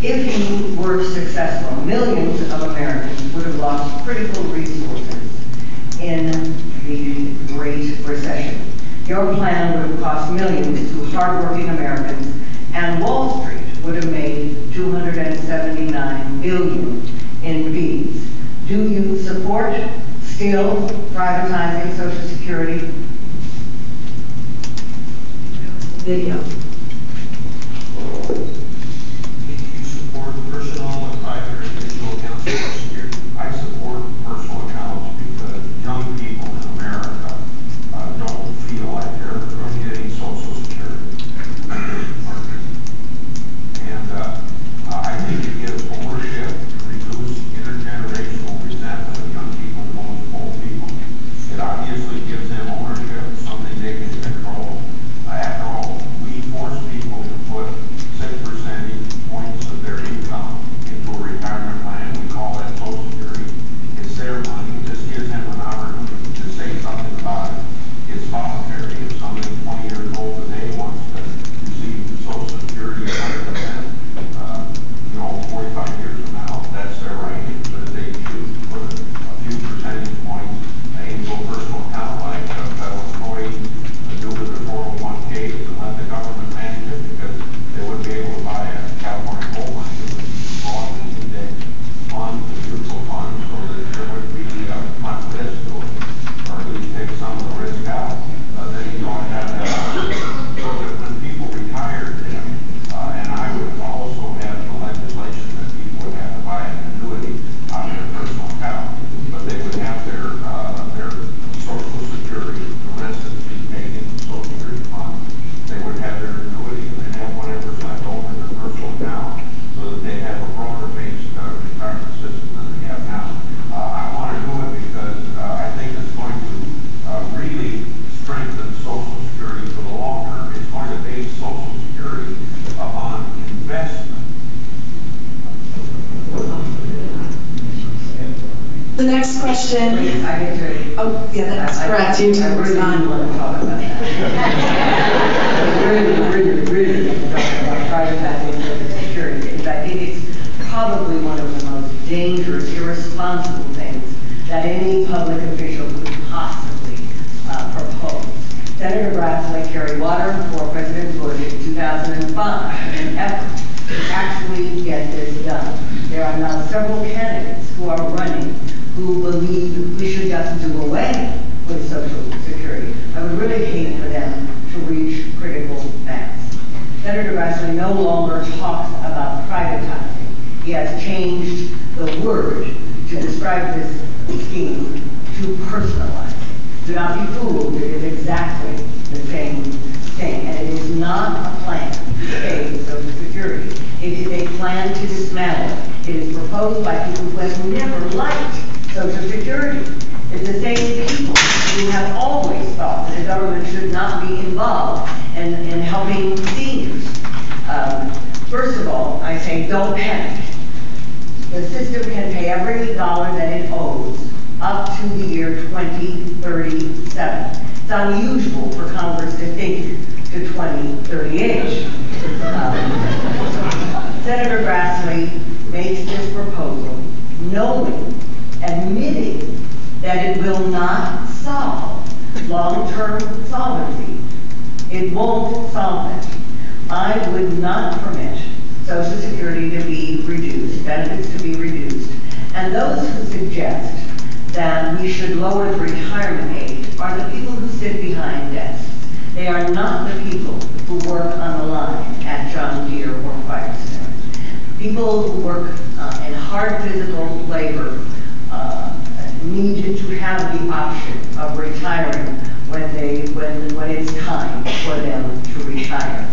If you were successful, millions of Americans would have lost critical resources in the Great Recession. Your plan would have cost millions to hardworking Americans, and Wall Street would have made $279 billion in fees. Do you support still privatizing Social Security? Video. You support personal and private or individual accounts for Social Security. I support personal accounts because young people in America don't feel like they're getting Social Security. And I think it gives ownership, reduce intergenerational resentment of young people and most old people. It obviously gives them ownership, something they can control. After all, we force people to put 6 percentage points of their income into a retirement plan. We call that Social Security. It's their money. This gives them an opportunity to say something about it. It's voluntary. If somebody 20 years old today wants to receive Social Security 100%, 45 years from now, that's their right. But if they choose to put a few percentage points into a personal account like a federal employee, do with their 401k and let the government manage it, because they wouldn't be able to buy a California gold mine. It would be bought in an index fund, the mutual fund, so that there would be much risk to it, or at least take some of the risk out. Then you don't have that option. So that when people retire, and I would also have the legislation that people would have to buy an annuity out of their personal account, but they would have their Social Security, the rest of the paid in Social Security fund. They would have their annuity and they'd have whatever's left over in their personal account, so that they have a broader based retirement system than they have now. I want to do it because I think it's going to really strengthen Social Security for the long term. It's going to base Social Security upon investment. The next question. I get to. Oh, yeah, that's correct. You I really respond. want to talk about that. I really want to talk about privatizing Social Security, because I think it's probably one of the most dangerous, irresponsible things that any public official could possibly propose. Senator Grassley carried water before President Bush in 2005 in an effort to actually get this done. There are now several candidates who are running who believe we should just do away with Social Security. I would really hate for them to reach critical mass. Senator Grassley no longer talks about privatizing. He has changed the word to describe this scheme to personalize. Do not be fooled, it is exactly the same thing. And it is not a plan to save Social Security. It is a plan to dismantle. It is proposed by people who have never liked Social Security. It's the same people who have always thought that the government should not be involved in helping seniors. First of all, I say don't panic. The system can pay every dollar that it owes up to the year 2037. It's unusual for Congress to think to 2038. Senator Grassley makes this proposal knowing, admitting that it will not solve long-term solvency. It won't solve it. I would not permit Social Security to be reduced, benefits to be reduced, and those who suggest that we should lower the retirement age are the people who sit behind desks. They are not the people who work on the line at John Deere or Firestone. People who work in hard physical labor need to have the option of retiring when it's time for them to retire.